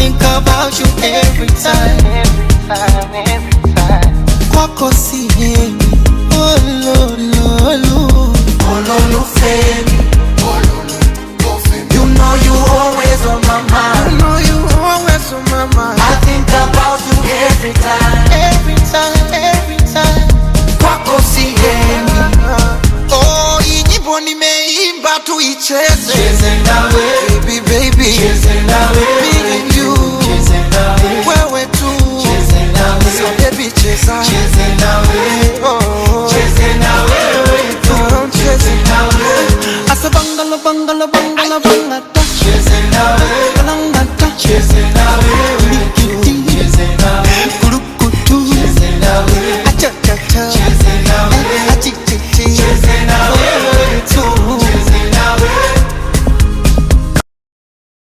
think about you every time. Kwako sihemi, oh lolo, Femi. You know you always on my mind. You know you always on my mind. I think about you every time. Every time. Kwako sihemi. Oh, hii nyimbo nimeimba tuicheze. Cheze nawe, Baby, cheze nawe.